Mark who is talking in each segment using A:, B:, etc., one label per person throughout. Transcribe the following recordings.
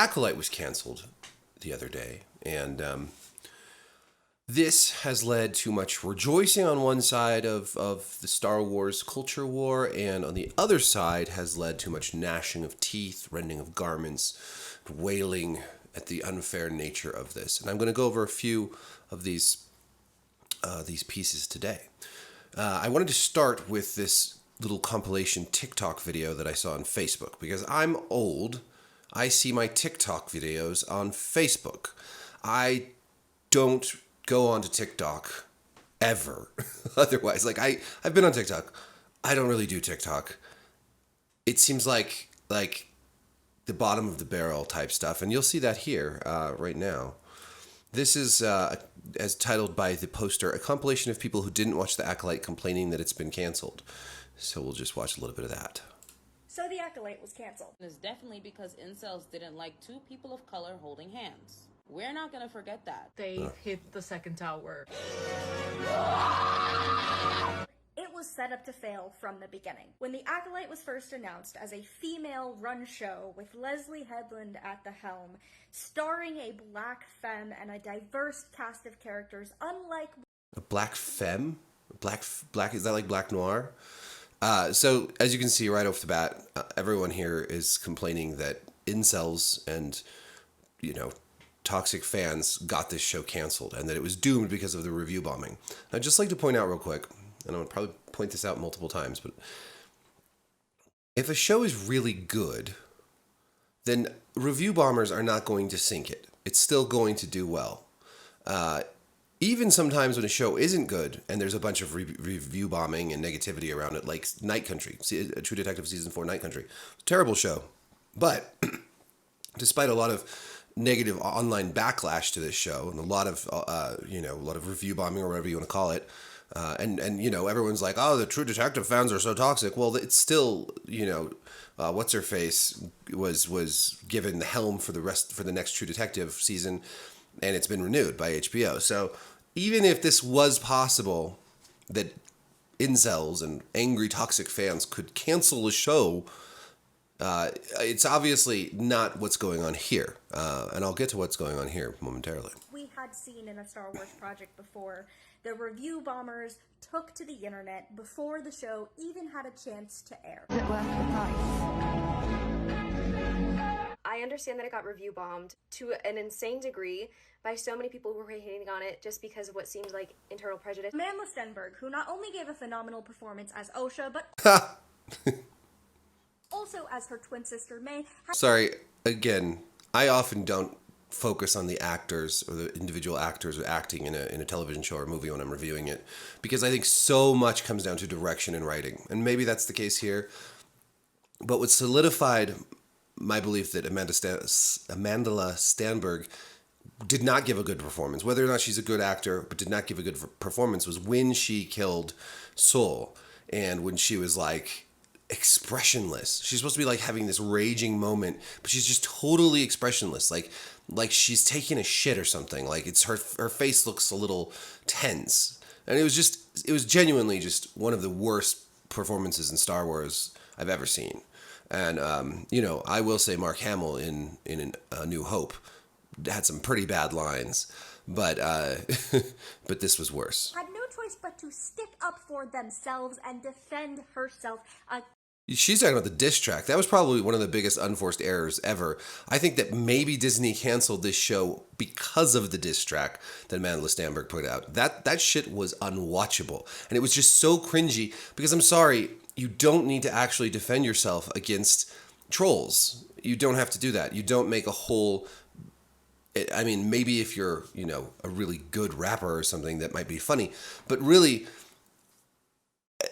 A: Acolyte was canceled the other day, and this has led to much rejoicing on one side of the Star Wars culture war, and on the other side has led to much gnashing of teeth, rending of garments, wailing at the unfair nature of this. And I'm going to go over a few of these pieces today. I wanted to start with this little compilation TikTok video that I saw on Facebook, because I'm old. I see my TikTok videos on Facebook. I don't go onto TikTok ever. Otherwise, like I've been on TikTok. I don't really do TikTok. It seems like the bottom of the barrel type stuff, and you'll see that here right now. This is, as titled by the poster, a compilation of people who didn't watch The Acolyte complaining that it's been canceled. So we'll just watch a little bit of that.
B: So The Acolyte was canceled.
C: It's definitely because incels didn't like two people of color holding hands. We're not gonna forget that.
D: They hit the second tower.
B: It was set up to fail from the beginning. When The Acolyte was first announced as a female-run show with Leslie Headland at the helm, starring a black femme and a diverse cast of characters, unlike...
A: A black femme? Black, is that like Black Noir? So, as you can see right off the bat, everyone here is complaining that incels and, toxic fans got this show canceled, and that it was doomed because of the review bombing. I'd just like to point out real quick, and I'll probably point this out multiple times, but if a show is really good, then review bombers are not going to sink it. It's still going to do well. Even sometimes when a show isn't good and there's a bunch of review bombing and negativity around it, like Night Country, True Detective Season 4 Night Country. Terrible show. But despite a lot of negative online backlash to this show and a lot of review bombing or whatever you want to call it, and everyone's like, oh, the True Detective fans are so toxic. Well, it's still, what's her face was given the helm for the next True Detective season, and it's been renewed by HBO. So even if this was possible, that incels and angry toxic fans could cancel a show, it's obviously not what's going on here. And I'll get to what's going on here momentarily.
B: We had seen in a Star Wars project before, the review bombers took to the internet before the show even had a chance to air.
E: Is it worth the price?
F: I understand that it got review bombed to an insane degree by so many people who were hating on it just because of what seems like internal prejudice.
B: Amanda Stenberg, who not only gave a phenomenal performance as Osha, but also as her twin sister May.
A: Sorry, again, I often don't focus on the actors or the individual actors or acting in a television show or movie when I'm reviewing it, because I think so much comes down to direction and writing. And maybe that's the case here. But what solidified my belief that Amanda Stenberg did not give a good performance, whether or not she's a good actor, but did not give a good performance, was when she killed Soul and when she was like expressionless. She's supposed to be like having this raging moment, but she's just totally expressionless, like she's taking a shit or something. Like it's her face looks a little tense, and it was genuinely just one of the worst performances in Star Wars I've ever seen. And I will say Mark Hamill in A New Hope had some pretty bad lines, but but this was worse.
B: Had no choice but to stick up for themselves and defend herself.
A: She's talking about the Distrack. That was probably one of the biggest unforced errors ever. I think that maybe Disney canceled this show because of the Distrack that Amanda Stenberg put out. That shit was unwatchable, and it was just so cringy. Because I'm sorry, you don't need to actually defend yourself against trolls. You don't have to do that. You don't make a whole... I mean, maybe if you're, a really good rapper or something, that might be funny. But really,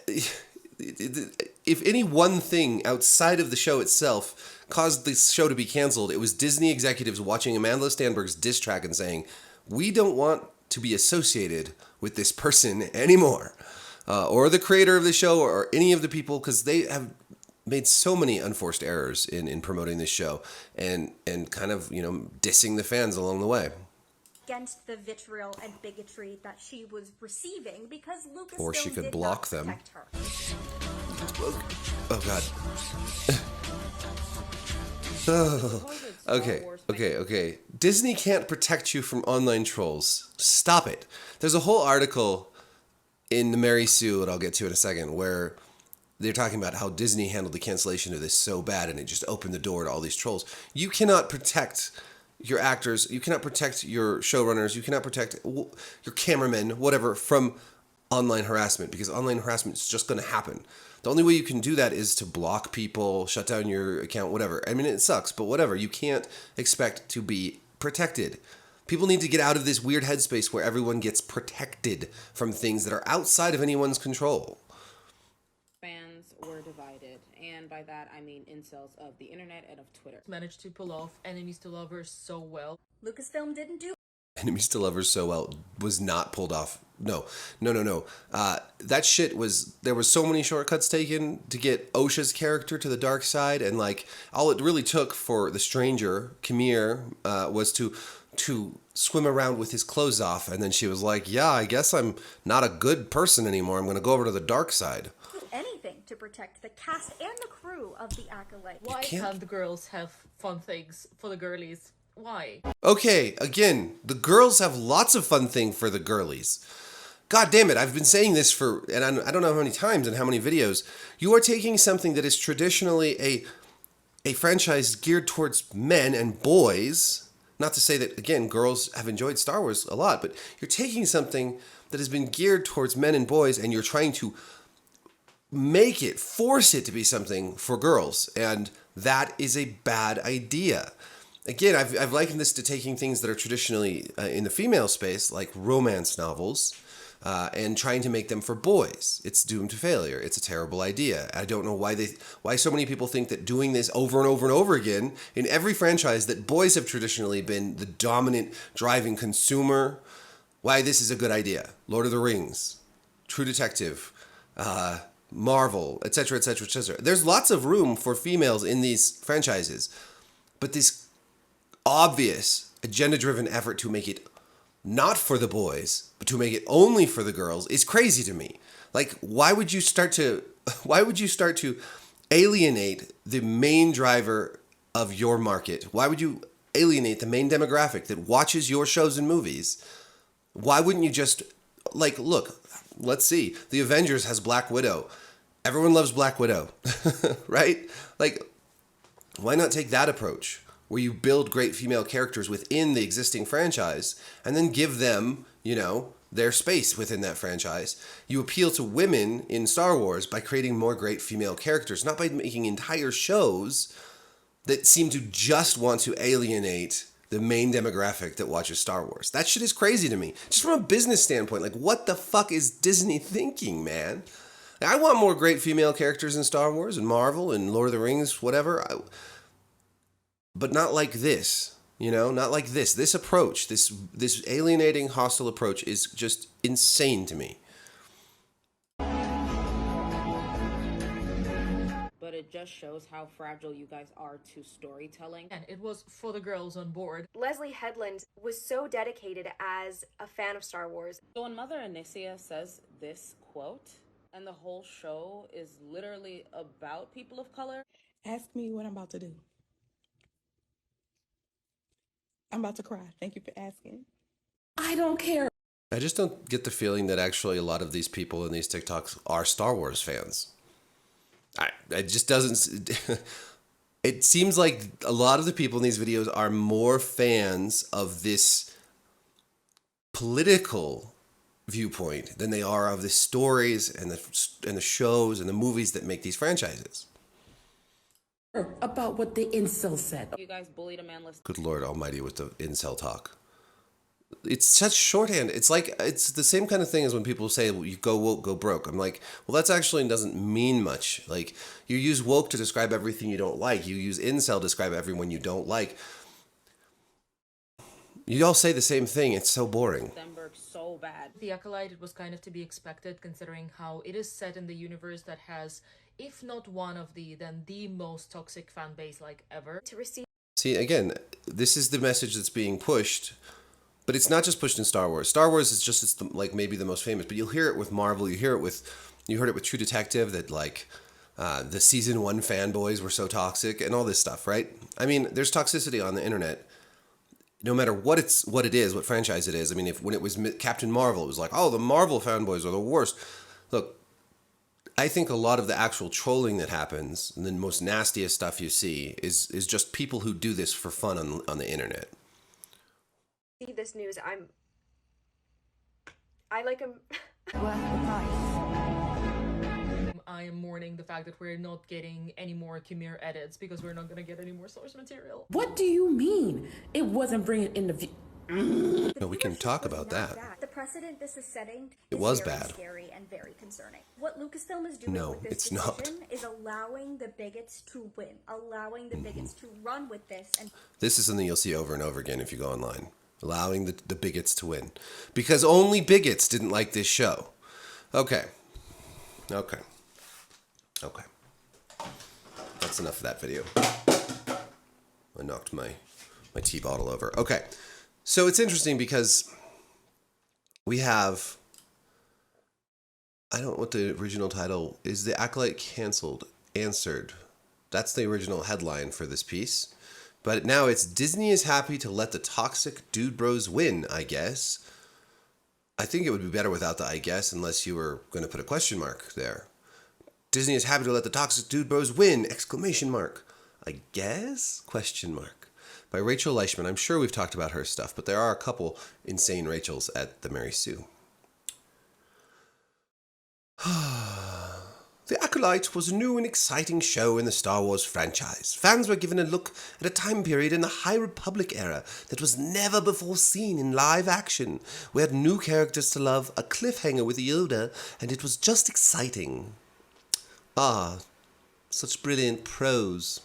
A: if any one thing outside of the show itself caused the show to be canceled, it was Disney executives watching Amanda Stenberg's diss track and saying, we don't want to be associated with this person anymore. Or the creator of the show, or any of the people, because they have made so many unforced errors in promoting this show and kind of, dissing the fans along the way.
B: Against the vitriol and bigotry that she was receiving, because Lucasfilm
A: or she could
B: did
A: block
B: not
A: them.
B: protect her.
A: Oh God.
C: Supposed Star
A: Okay,
C: Wars
A: okay. Disney can't protect you from online trolls. Stop it. There's a whole article in the Mary Sue that I'll get to in a second where they're talking about how Disney handled the cancellation of this so bad and it just opened the door to all these trolls. You cannot protect your actors, you cannot protect your showrunners, you cannot protect your cameramen, whatever, from online harassment, because online harassment is just going to happen. The only way you can do that is to block people, shut down your account, whatever. I mean, it sucks, but whatever. You can't expect to be protected. People need to get out of this weird headspace where everyone gets protected from things that are outside of anyone's control.
C: fans were divided, and by that I mean incels of the internet and of Twitter.
D: Managed to pull off enemies to lovers so well.
B: Lucasfilm didn't do
A: Enemies to Lovers so well was not pulled off. No. That shit was, there was so many shortcuts taken to get Osha's character to the dark side, and like all it really took for the stranger, Kamir, was to swim around with his clothes off, and then she was like, yeah, I guess I'm not a good person anymore. I'm going to go over to the dark side.
B: anything to protect the cast and the crew of the Acolyte.
D: Why
A: can't-
D: can't the girls have fun things for the girlies? Why?
A: Okay, again, the girls have lots of fun thing for the girlies. God damn it, I've been saying this for, and I don't know how many times and how many videos. You are taking something that is traditionally a franchise geared towards men and boys. Not to say that, again, girls have enjoyed Star Wars a lot, but you're taking something that has been geared towards men and boys, and you're trying to force it to be something for girls. And that is a bad idea. Again, I've likened this to taking things that are traditionally in the female space, like romance novels, and trying to make them for boys. It's doomed to failure. It's a terrible idea. I don't know why so many people think that doing this over and over and over again in every franchise that boys have traditionally been the dominant driving consumer, why this is a good idea. Lord of the Rings, True Detective, Marvel, etc., etc., etc. There's lots of room for females in these franchises, but this obvious agenda-driven effort to make it not for the boys, but to make it only for the girls is crazy to me. Like, why would you start to alienate the main driver of your market? Why would you alienate the main demographic that watches your shows and movies? Why wouldn't you just, like, look, let's see, the Avengers has Black Widow. Everyone loves Black Widow, right? Like, why not take that approach, where you build great female characters within the existing franchise and then give them, their space within that franchise. You appeal to women in Star Wars by creating more great female characters, not by making entire shows that seem to just want to alienate the main demographic that watches Star Wars. That shit is crazy to me. Just from a business standpoint, like, what the fuck is Disney thinking, man? I want more great female characters in Star Wars and Marvel and Lord of the Rings, whatever. But not like this, not like this. This approach, this alienating, hostile approach is just insane to me.
C: But it just shows how fragile you guys are to storytelling.
D: And it was for the girls on board.
F: Leslie Headland was so dedicated as a fan of Star Wars.
C: So when Mother Anicia says this quote, and the whole show is literally about people of color,
G: Ask me what I'm about to do. I'm about to cry. Thank you for asking. I don't care.
A: I just don't get the feeling that actually a lot of these people in these TikToks are Star Wars fans. It just doesn't... It seems like a lot of the people in these videos are more fans of this political viewpoint than they are of the stories and the shows and the movies that make these franchises.
G: About what the incel said.
C: you guys bullied a man list.
A: Good Lord Almighty with the incel talk. It's such shorthand. It's like, it's the same kind of thing as when people say, well, you go woke, go broke. I'm like, well, that's actually doesn't mean much. Like, you use woke to describe everything you don't like. You use incel to describe everyone you don't like. You all say the same thing. It's so boring.
C: Stenberg so bad.
D: The Acolyte, it was kind of to be expected, considering how it is set in the universe that has, if not one of then the most toxic fan base like ever.
F: To receive
A: See, again, this is the message that's being pushed, but it's not just pushed in Star Wars. Star Wars is just, like, maybe the most famous, but you'll hear it with Marvel. You heard it with True Detective, that, like, The season 1 fanboys were so toxic and all this stuff, right? I mean, there's toxicity on the internet. No matter what it is, what franchise it is. I mean, when it was Captain Marvel, it was like, oh, the Marvel fanboys are the worst. Look, I think a lot of the actual trolling that happens, and the most nastiest stuff you see, is just people who do this for fun on the internet.
F: See this news, I like him.
E: Worth the price.
D: I am mourning the fact that we're not getting any more Khmer edits because we're not going to get any more source material.
G: What do you mean? It wasn't bringing in the
A: No, we can talk about that.
B: The precedent this is setting
A: It was
B: very
A: bad.
B: scary and very concerning. What Lucasfilm is doing
A: No,
B: with this
A: it's
B: decision
A: not.
B: is allowing the bigots to win, allowing the bigots to run with this. And
A: This is something you'll see over and over again if you go online. Allowing the bigots to win. Because only bigots didn't like this show. Okay. That's enough of that video. I knocked my tea bottle over. Okay. So it's interesting because we have... I don't know what the original title is. The Acolyte canceled. Answered. That's the original headline for this piece. But now it's Disney is happy to let the toxic dude bros win, I guess. I think it would be better without the I guess, unless you were going to put a question mark there. Disney is happy to let the toxic dude bros win, exclamation mark. I guess? Question mark. By Rachel Leichman. I'm sure we've talked about her stuff, but there are a couple insane Rachels at the Mary Sue. The Acolyte was a new and exciting show in the Star Wars franchise. Fans were given a look at a time period in the High Republic era that was never before seen in live action. We had new characters to love, a cliffhanger with Yoda, and it was just exciting. Ah, such brilliant prose.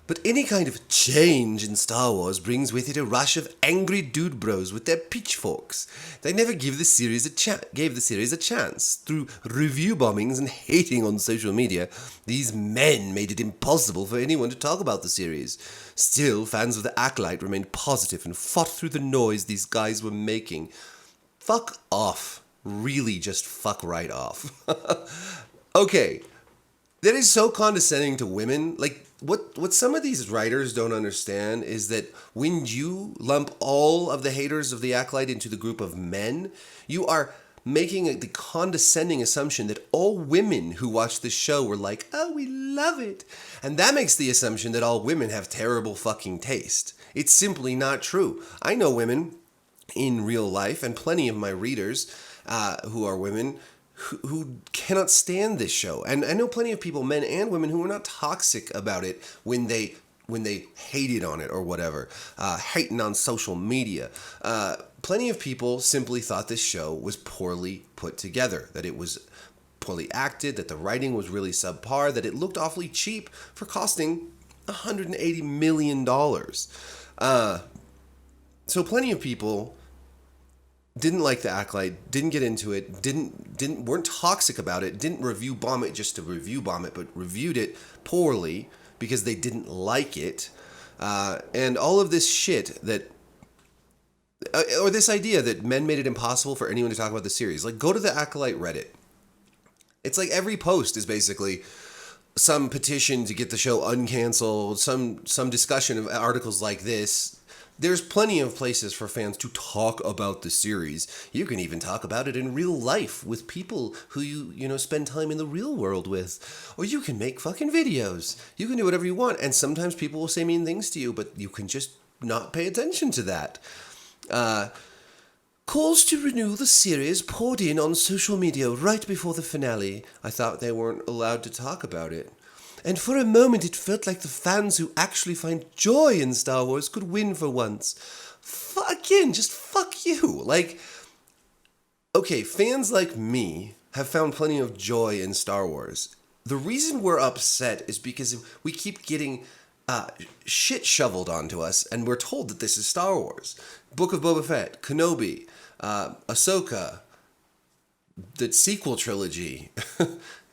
A: But any kind of change in Star Wars brings with it a rush of angry dude bros with their pitchforks. They never gave the series a chance. Through review bombings and hating on social media, these men made it impossible for anyone to talk about the series. Still, fans of The Acolyte remained positive and fought through the noise these guys were making. Fuck off. Really, just fuck right off. Okay. That is so condescending to women. Like, what some of these writers don't understand is that when you lump all of the haters of the Acolyte into the group of men, you are making the condescending assumption that all women who watch this show were like, oh, we love it. And that makes the assumption that all women have terrible fucking taste. It's simply not true. I know women in real life, and plenty of my readers who are women, who cannot stand this show. And I know plenty of people, men and women, who are not toxic about it when they hated on it or whatever, hating on social media. Plenty of people simply thought this show was poorly put together, that it was poorly acted, that the writing was really subpar, that it looked awfully cheap for costing $180 million. So plenty of people didn't like The Acolyte, didn't get into it, weren't toxic about it, didn't review bomb it just to review bomb it, but reviewed it poorly because they didn't like it. And all of this shit that, or this idea that men made it impossible for anyone to talk about the series. Like, go to the Acolyte Reddit. It's like every post is basically some petition to get the show uncanceled, some discussion of articles like this. There's plenty of places for fans to talk about the series. You can even talk about it in real life with people who you spend time in the real world with. Or you can make fucking videos. You can do whatever you want. And sometimes people will say mean things to you, but you can just not pay attention to that. Calls to renew the series poured in on social media right before the finale. I thought they weren't allowed to talk about it. And for a moment it felt like the fans who actually find joy in Star Wars could win for once. Just fuck you. Like, okay, fans like me have found plenty of joy in Star Wars. The reason we're upset is because we keep getting shit shoveled onto us, and we're told that this is Star Wars. Book of Boba Fett, Kenobi, Ahsoka, the sequel trilogy,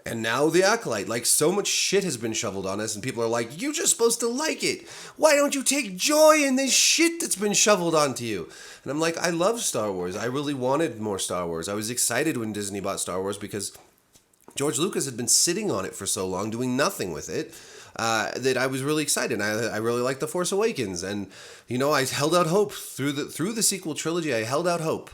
A: and now The Acolyte. Like, so much shit has been shoveled on us, and people are like, you're just supposed to like it. Why don't you take joy in this shit that's been shoveled onto you? And I'm like, I love Star Wars. I really wanted more Star Wars. I was excited when Disney bought Star Wars because George Lucas had been sitting on it for so long, doing nothing with it, that I was really excited. I really liked The Force Awakens, and I held out hope through the sequel trilogy. I held out hope.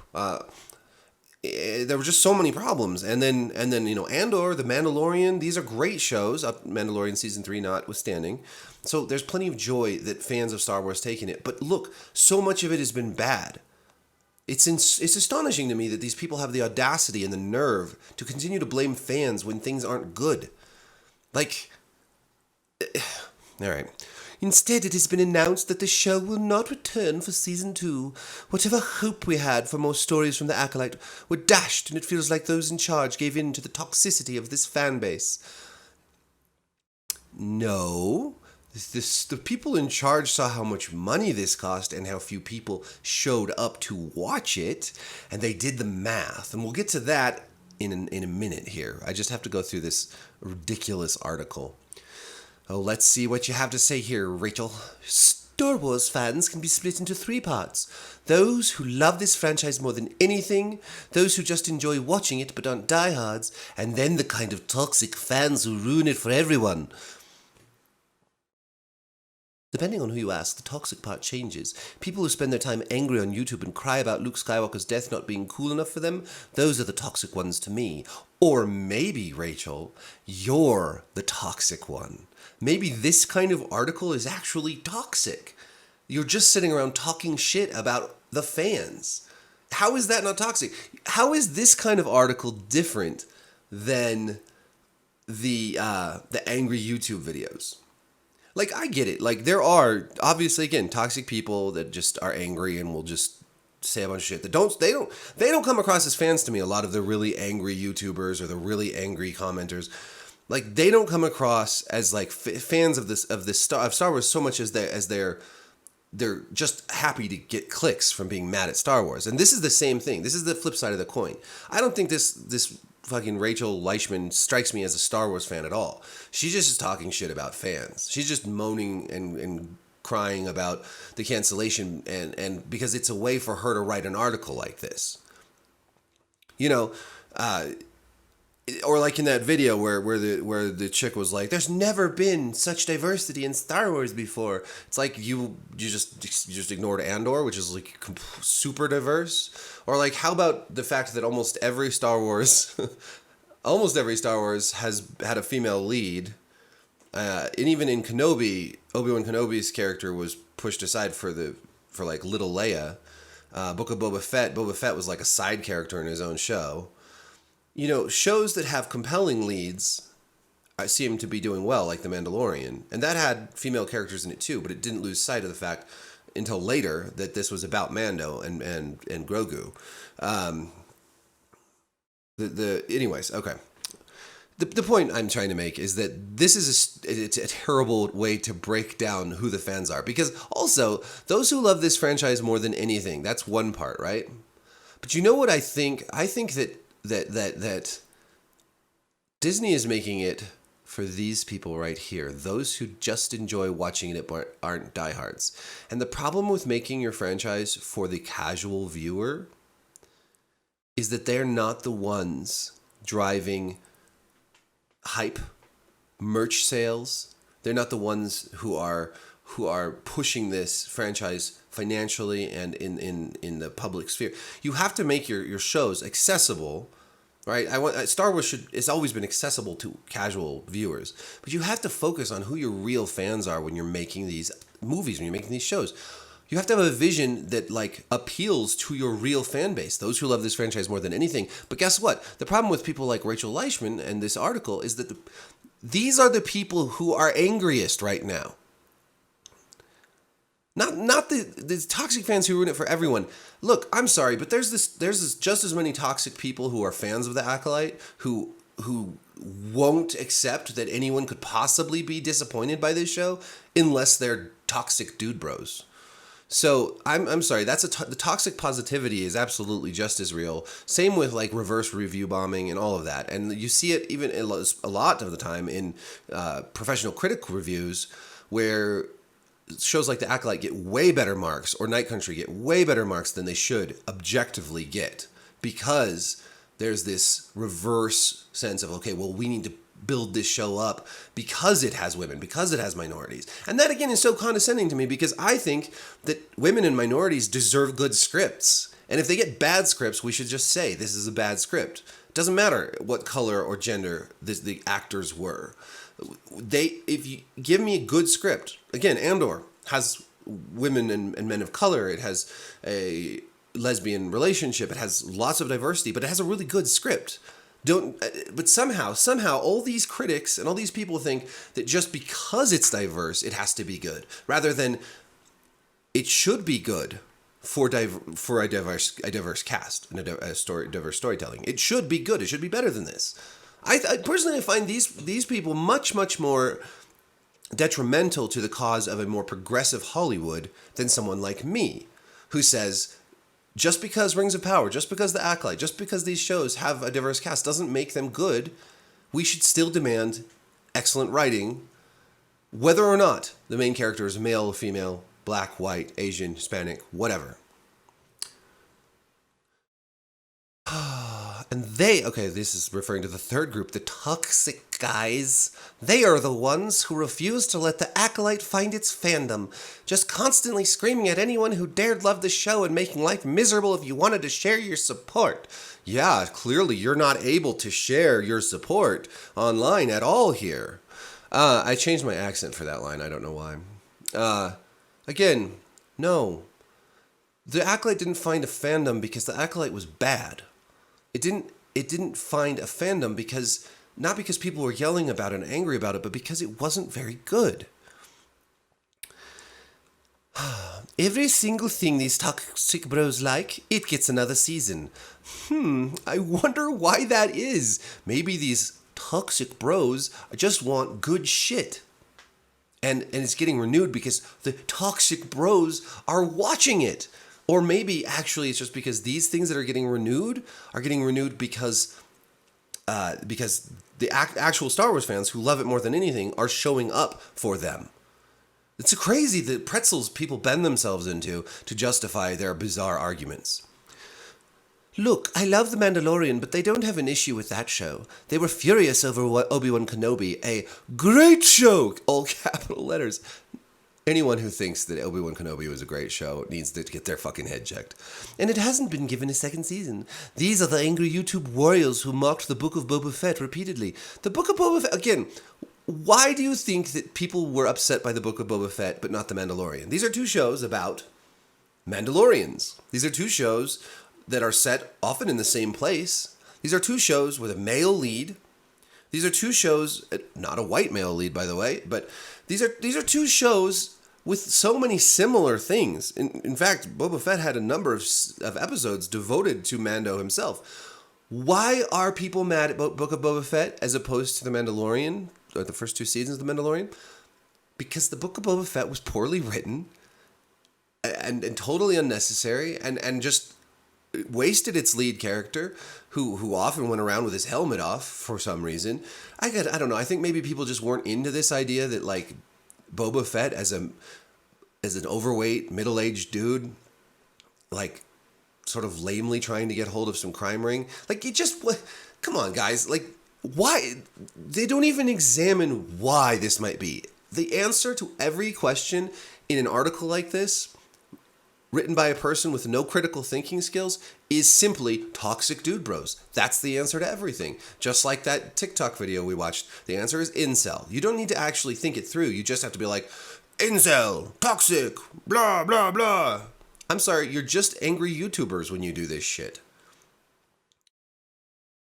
A: There were just so many problems, and then Andor, The Mandalorian. These are great shows. Mandalorian season 3 notwithstanding. So there's plenty of joy that fans of Star Wars take in it. But look, so much of it has been bad. It's astonishing to me that these people have the audacity and the nerve to continue to blame fans when things aren't good. Like, all right. Instead, it has been announced that the show will not return for season 2. Whatever hope we had for more stories from the Acolyte were dashed, and it feels like those in charge gave in to the toxicity of this fan base. No. The people in charge saw how much money this cost and how few people showed up to watch it, and they did the math. And we'll get to that in a minute here. I just have to go through this ridiculous article. Oh, let's see what you have to say here, Rachel. Star Wars fans can be split into 3 parts. Those who love this franchise more than anything, those who just enjoy watching it but aren't diehards, and then the kind of toxic fans who ruin it for everyone. Depending on who you ask, the toxic part changes. People who spend their time angry on YouTube and cry about Luke Skywalker's death not being cool enough for them, those are the toxic ones to me. Or maybe, Rachel, you're the toxic one. Maybe this kind of article is actually toxic. You're just sitting around talking shit about the fans. How is that not toxic? How is this kind of article different than the angry YouTube videos? Like, I get it. Like, there are obviously, again, toxic people that just are angry and will just say a bunch of shit that they don't come across as fans to me. A lot of the really angry YouTubers or the really angry commenters, like, they don't come across as like fans of Star Wars so much as they're just happy to get clicks from being mad at Star Wars. And this is the same thing. This is the flip side of the coin. I don't think this fucking Rachel Leischman strikes me as a Star Wars fan at all. She's just talking shit about fans. She's just moaning and crying about the cancellation and because it's a way for her to write an article like this. Or like in that video where the chick was like, "There's never been such diversity in Star Wars before." It's like you just ignored Andor, which is like super diverse. Or like, how about the fact that almost every Star Wars has had a female lead, and even in Kenobi, Obi-Wan Kenobi's character was pushed aside for like little Leia. Book of Boba Fett was like a side character in his own show. Shows that have compelling leads seem to be doing well, like The Mandalorian. And that had female characters in it too, but it didn't lose sight of the fact until later that this was about Mando and Grogu. Anyways, okay. The point I'm trying to make is that this is it's a terrible way to break down who the fans are. Because also, those who love this franchise more than anything, that's one part, right? But you know what I think? I think that Disney is making it for these people right here, those who just enjoy watching it but aren't diehards. And the problem with making your franchise for the casual viewer is that they're not the ones driving hype, merch sales. They're not the ones who are pushing this franchise financially and in the public sphere. You have to make your shows accessible, right? Star Wars it's always been accessible to casual viewers, but you have to focus on who your real fans are when you're making these movies, when you're making these shows. You have to have a vision that like appeals to your real fan base, those who love this franchise more than anything. But guess what? The problem with people like Rachel Leischman and this article is that these are the people who are angriest right now. Not the toxic fans who ruin it for everyone. Look, I'm sorry, but there's just as many toxic people who are fans of the Acolyte who won't accept that anyone could possibly be disappointed by this show unless they're toxic dude bros. So I'm sorry. The toxic positivity is absolutely just as real. Same with like reverse review bombing and all of that. And you see it even a lot of the time in professional critic reviews where shows like The Acolyte get way better marks or Night Country get way better marks than they should objectively get because there's this reverse sense of, okay, well, we need to build this show up because it has women, because it has minorities. And that, again, is so condescending to me because I think that women and minorities deserve good scripts. And if they get bad scripts, we should just say, this is a bad script. It doesn't matter what color or gender the actors were. If you give me a good script, again, Andor has women and men of color. It has a lesbian relationship. It has lots of diversity, but it has a really good script. But somehow, all these critics and all these people think that just because it's diverse, it has to be good, rather than it should be good for a diverse cast and diverse storytelling. It should be good. It should be better than this. I personally find these people much more detrimental to the cause of a more progressive Hollywood than someone like me, who says, just because Rings of Power, just because The Acolyte, just because these shows have a diverse cast doesn't make them good. We should still demand excellent writing, whether or not the main character is male, female, black, white, Asian, Hispanic, whatever. And this is referring to the third group, the toxic guys. They are the ones who refuse to let the Acolyte find its fandom, just constantly screaming at anyone who dared love the show and making life miserable if you wanted to share your support. Yeah, clearly you're not able to share your support online at all here. I changed my accent for that line. I don't know why. Again, no. The Acolyte didn't find a fandom because the Acolyte was bad. It didn't find a fandom not because people were yelling about it and angry about it, but because it wasn't very good. Every single thing these toxic bros like, it gets another season. I wonder why that is. Maybe these toxic bros just want good shit. And it's getting renewed because the toxic bros are watching it. Or maybe actually it's just because these things that are getting renewed because the actual Star Wars fans who love it more than anything are showing up for them. It's crazy the pretzels people bend themselves into to justify their bizarre arguments. Look, I love The Mandalorian, but they don't have an issue with that show. They were furious over Obi-Wan Kenobi, a great show, all capital letters. Anyone who thinks that Obi-Wan Kenobi was a great show needs to get their fucking head checked. And it hasn't been given a second season. These are the angry YouTube warriors who mocked the Book of Boba Fett repeatedly. The Book of Boba Fett, again, why do you think that people were upset by the Book of Boba Fett but not The Mandalorian? These are two shows about Mandalorians. These are two shows that are set often in the same place. These are two shows with a male lead. These are two shows, not a white male lead, by the way, but these are two shows with so many similar things. In fact, Boba Fett had a number of episodes devoted to Mando himself. Why are people mad about Book of Boba Fett as opposed to The Mandalorian, or the first two seasons of The Mandalorian? Because the Book of Boba Fett was poorly written and totally unnecessary and just wasted its lead character, who often went around with his helmet off for some reason. I don't know. I think maybe people just weren't into this idea that like Boba Fett as an overweight, middle-aged dude, like sort of lamely trying to get hold of some crime ring. Like come on, guys. Like, why? They don't even examine why this might be. The answer to every question in an article like this, written by a person with no critical thinking skills, is simply toxic dude bros. That's the answer to everything. Just like that TikTok video we watched, the answer is incel. You don't need to actually think it through. You just have to be like, incel, toxic, blah, blah, blah. I'm sorry, you're just angry YouTubers when you do this shit.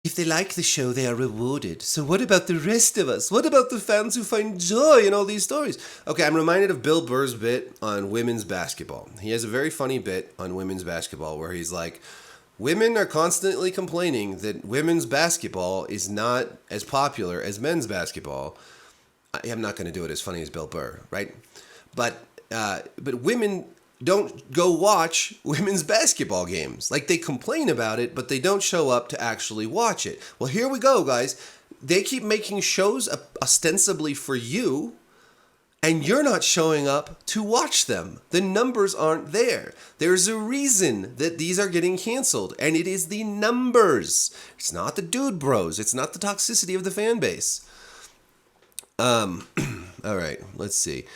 A: If they like the show, they are rewarded. So what about the rest of us? What about the fans who find joy in all these stories? Okay, I'm reminded of Bill Burr's bit on women's basketball. He has a very funny bit on women's basketball where he's like, women are constantly complaining that women's basketball is not as popular as men's basketball. I'm not going to do it as funny as Bill Burr, right? But women don't go watch women's basketball games. Like, they complain about it, but they don't show up to actually watch it. Well, here we go, guys. They keep making shows ostensibly for you, And you're not showing up to watch them. The numbers aren't there. There's a reason that these are getting canceled, and it is the numbers. It's not the dude bros. It's not the toxicity of the fan base. All right, let's see.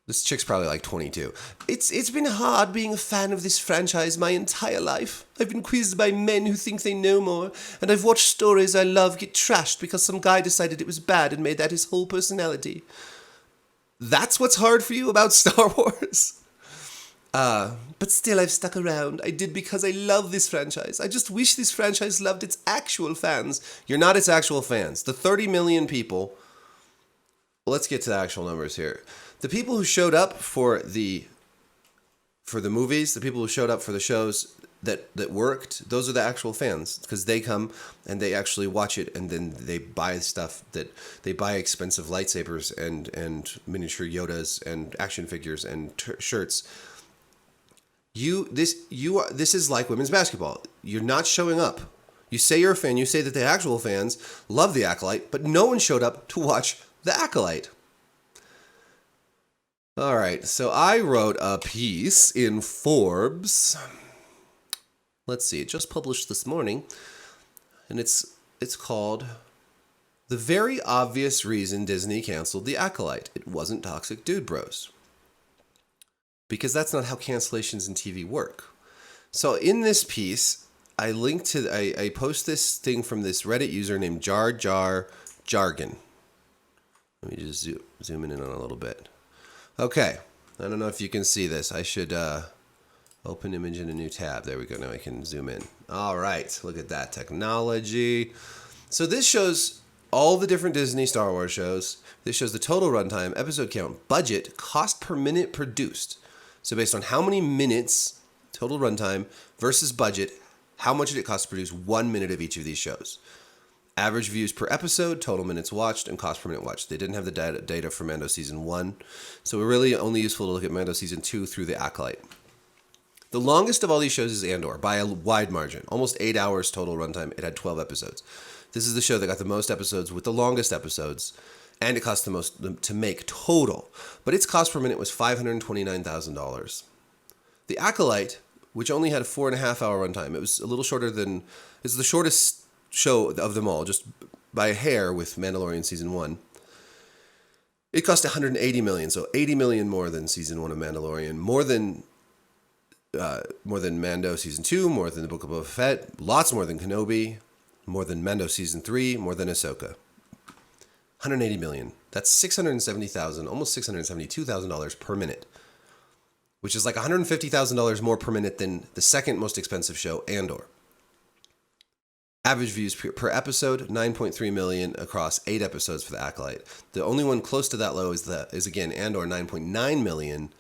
A: This chick's probably like 22. It's been hard being a fan of this franchise my entire life. I've been quizzed by men who think they know more, and I've watched stories I love get trashed because some guy decided it was bad and made that his whole personality. That's what's hard for you about Star Wars? But still, I've stuck around. I did because I love this franchise. I just wish this franchise loved its actual fans. You're not its actual fans. The 30 million people... Let's get to the actual numbers here. The people who showed up for the movies, the people who showed up for the shows that worked, those are the actual fans, because they come and they actually watch it, and then they buy stuff that they buy expensive lightsabers and miniature Yodas and action figures and shirts. This is like women's basketball. You're not showing up. You say you're a fan. You say that the actual fans love the Acolyte, but no one showed up to watch the Acolyte. All right, so I wrote a piece in Forbes. Let's see, it just published this morning, and it's called "The Very Obvious Reason Disney Canceled the Acolyte. It Wasn't Toxic Dude Bros." Because that's not how cancellations in TV work. So in this piece, I post this thing from this Reddit user named Jar Jar Jargon. Let me just zoom in on a little bit. Okay, I don't know if you can see this. I should open image in a new tab. There we go. Now I can zoom in. All right, look at that technology. So this shows all the different Disney Star Wars shows. This shows the total runtime, episode count, budget, cost per minute produced. So based on how many minutes, total runtime versus budget, how much did it cost to produce 1 minute of each of these shows? Average views per episode, total minutes watched, and cost per minute watched. They didn't have the data for Mando Season 1, so we're really only useful to look at Mando Season 2 through the Acolyte. The longest of all these shows is Andor, by a wide margin. Almost 8 hours total runtime. It had 12 episodes. This is the show that got the most episodes with the longest episodes, and it cost the most to make total. But its cost per minute was $529,000. The Acolyte, which only had a 4.5 hour runtime, it was a little shorter than... It's the shortest show of them all, just by a hair with Mandalorian Season 1. It cost $180 million, so $80 million more than Season 1 of Mandalorian, more than Mando Season 2, more than the Book of Boba Fett, lots more than Kenobi, more than Mando Season 3, more than Ahsoka. $180 million. That's $670,000, almost $672,000 per minute, which is like $150,000 more per minute than the second most expensive show, Andor. Average views per episode, 9.3 million across 8 episodes for the Acolyte. The only one close to that low is again Andor, 9.9 million,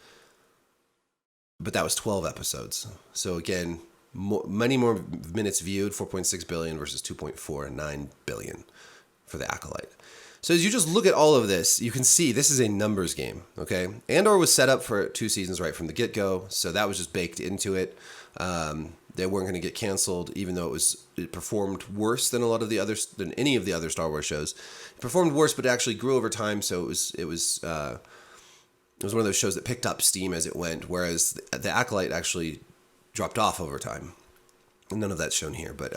A: but that was 12 episodes. So again, many more minutes viewed, 4.6 billion versus 2.49 billion for the Acolyte. So as you just look at all of this, you can see this is a numbers game, okay? Andor was set up for 2 seasons right from the get-go, so that was just baked into it. They weren't going to get canceled, even though it performed worse than than any of the other Star Wars shows. It performed worse, but it actually grew over time. So it was one of those shows that picked up steam as it went, whereas the Acolyte actually dropped off over time. And none of that's shown here, but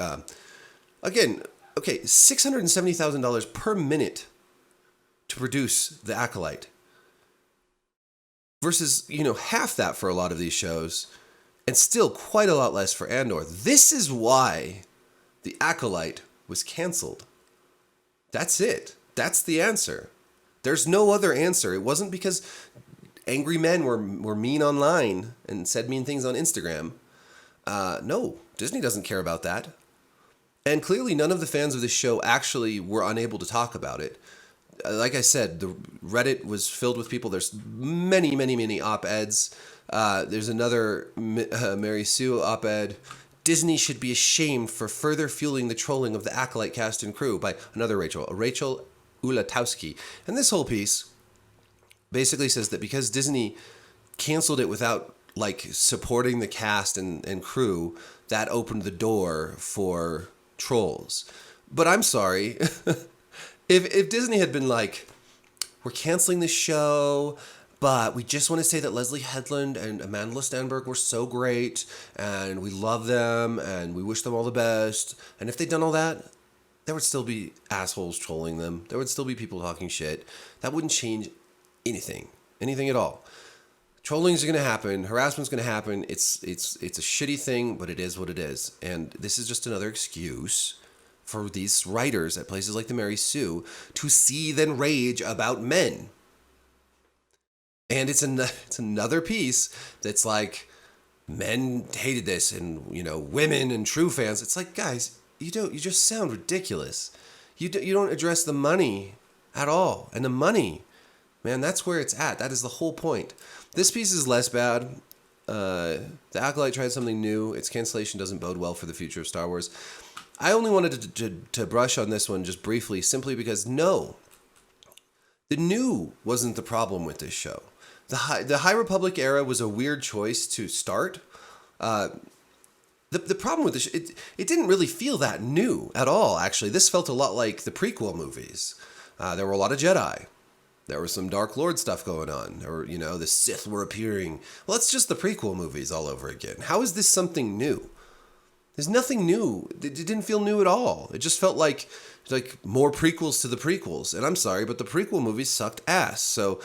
A: again, okay, $670,000 per minute to produce the Acolyte versus half that for a lot of these shows. And still quite a lot less for Andor. This is why the Acolyte was canceled. That's it. That's the answer. There's no other answer. It wasn't because angry men were mean online and said mean things on Instagram. No, Disney doesn't care about that. And clearly none of the fans of this show actually were unable to talk about it. Like I said, the Reddit was filled with people. There's many, many, many op-eds. There's another Mary Sue op-ed. Disney should be ashamed for further fueling the trolling of the Acolyte cast and crew, by another Rachel Ulatowski. And this whole piece basically says that because Disney canceled it without supporting the cast and crew, that opened the door for trolls. But I'm sorry. If Disney had been like, we're canceling the show, but we just want to say that Leslie Headland and Amanda Stenberg were so great, and we love them, and we wish them all the best. And if they'd done all that, there would still be assholes trolling them. There would still be people talking shit. That wouldn't change anything at all. Trolling is going to happen. Harassment is going to happen. It's a shitty thing, but it is what it is. And this is just another excuse for these writers at places like the Mary Sue to seethe and rage about men. And it's another piece that's like, men hated this, and women and true fans. It's like, guys, you just sound ridiculous. You don't address the money at all, and the money, man, that's where it's at. That is the whole point. This piece is less bad. The Acolyte tried something new. Its cancellation doesn't bode well for the future of Star Wars. I only wanted to brush on this one just briefly, simply because the new wasn't the problem with this show. The High Republic era was a weird choice to start. The problem with this, it didn't really feel that new at all, actually. This felt a lot like the prequel movies. There were a lot of Jedi. There was some Dark Lord stuff going on. Or, the Sith were appearing. Well, it's just the prequel movies all over again. How is this something new? There's nothing new. It didn't feel new at all. It just felt like more prequels to the prequels. And I'm sorry, but the prequel movies sucked ass. So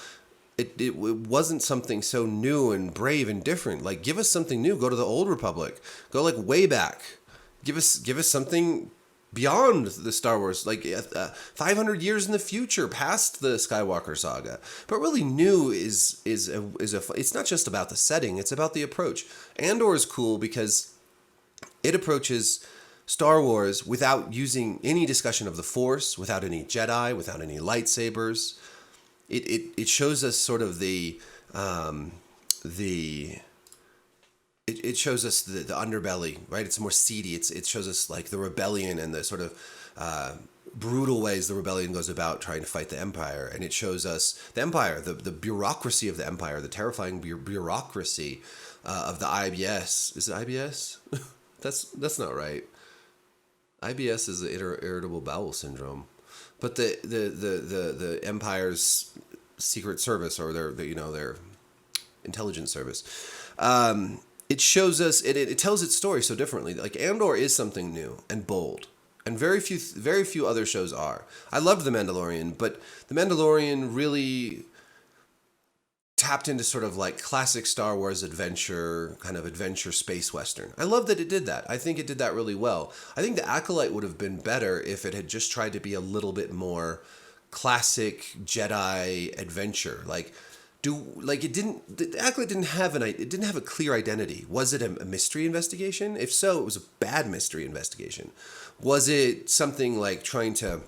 A: it wasn't something so new and brave and different. Like, give us something new. Go to the Old Republic. Go way back. Give us something beyond the Star Wars, 500 years in the future, past the Skywalker saga. But really, new is it's not just about the setting; it's about the approach. Andor is cool because it approaches Star Wars without using any discussion of the Force, without any Jedi, without any lightsabers. It shows us sort of it shows us the underbelly, right? It's more seedy. It shows us like the rebellion and the sort of brutal ways the rebellion goes about trying to fight the Empire. And it shows us the Empire, the bureaucracy of the Empire, the terrifying bureaucracy of the IBS. Is it IBS? That's not right. IBS is the irritable bowel syndrome. But the Empire's secret service, or their intelligence service, it shows us it tells its story so differently. Like, Andor is something new and bold, and very few other shows are. I loved The Mandalorian, but The Mandalorian really tapped into sort of like classic Star Wars adventure space western. I love that it did that. I think it did that really well. I think The Acolyte would have been better if it had just tried to be a little bit more classic Jedi adventure. The Acolyte didn't have a clear identity. Was it a mystery investigation? If so, it was a bad mystery investigation. Was it something like trying to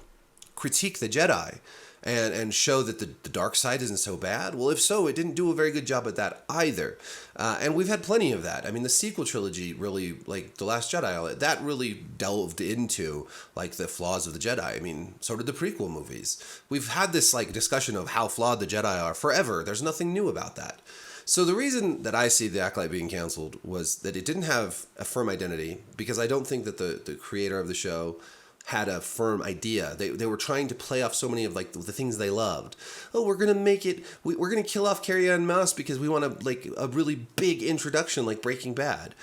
A: critique the Jedi and show that the dark side isn't so bad? Well, if so, it didn't do a very good job at that either. And we've had plenty of that. I mean, the sequel trilogy really, like The Last Jedi, that really delved into like the flaws of the Jedi. I mean, so did the prequel movies. We've had this like discussion of how flawed the Jedi are forever. There's nothing new about that. So the reason that I see The Acolyte being canceled was that it didn't have a firm identity, because I don't think that the creator of the show had a firm idea. They were trying to play off so many of like the things they loved. Oh, we're gonna make it. We're gonna kill off Carrie-Anne Moss because we want a really big introduction like Breaking Bad.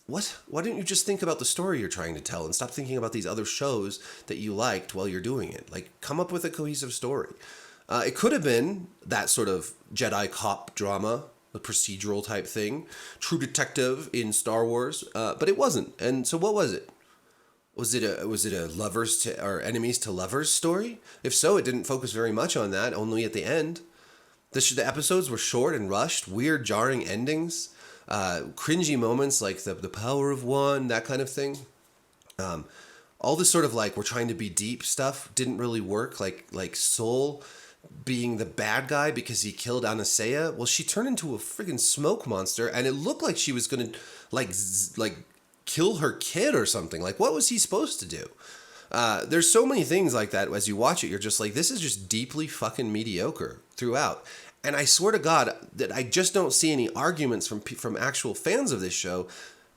A: What? Why don't you just think about the story you're trying to tell and stop thinking about these other shows that you liked while you're doing it? Like, come up with a cohesive story. It could have been that sort of Jedi cop drama, the procedural type thing, True Detective in Star Wars, but it wasn't. And so what was it? Was it a lovers to or enemies to lovers story? If so, it didn't focus very much on that, only at the end. The episodes were short and rushed, weird, jarring endings, cringy moments like the power of one, that kind of thing. All this sort of like we're trying to be deep stuff didn't really work. Like Soul being the bad guy because he killed Anastasia. Well, she turned into a friggin' smoke monster, and it looked like she was gonna like kill her kid or something. Like, what was he supposed to do? There's so many things like that. As you watch it, you're just like, this is just deeply fucking mediocre throughout. And I swear to God that I just don't see any arguments from actual fans of this show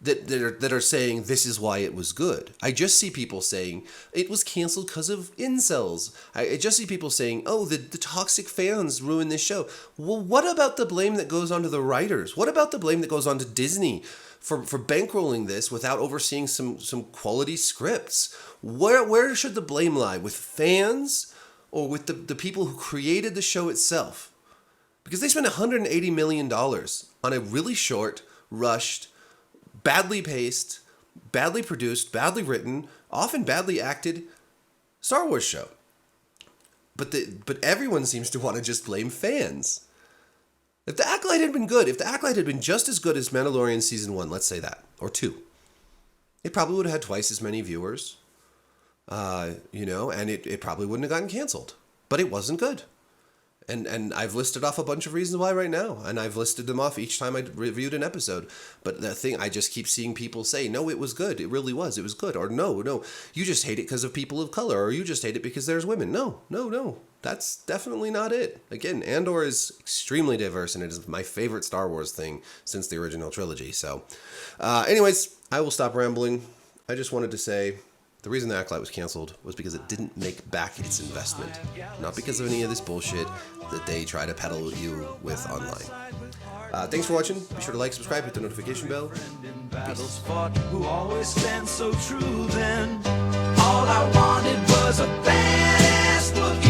A: that are saying this is why it was good. I just see people saying it was canceled because of incels. I just see people saying, oh, the toxic fans ruined this show. Well, what about the blame that goes on to the writers? What about the blame that goes on to Disney for bankrolling this without overseeing some quality scripts? Where should the blame lie? With fans or with the people who created the show itself? Because they spent $180 million on a really short, rushed, badly paced, badly produced, badly written, often badly acted Star Wars show. But everyone seems to want to just blame fans. If the Acolyte had been good, if the Acolyte had been just as good as Mandalorian Season 1, let's say that, or 2, it probably would have had twice as many viewers, and it probably wouldn't have gotten canceled. But it wasn't good. And I've listed off a bunch of reasons why right now. And I've listed them off each time I reviewed an episode. But the thing, I just keep seeing people say, no, it was good. It really was. It was good. Or no, you just hate it because of people of color. Or you just hate it because there's women. No. That's definitely not it. Again, Andor is extremely diverse, and it is my favorite Star Wars thing since the original trilogy. So, anyways, I will stop rambling. I just wanted to say, the reason the Acolyte was canceled was because it didn't make back its investment. Not because of any of this bullshit that they try to peddle you with online. Thanks for watching. Be sure to like, subscribe, hit the notification bell. Peace.
H: Who always stands so true then. All I wanted was a badass looking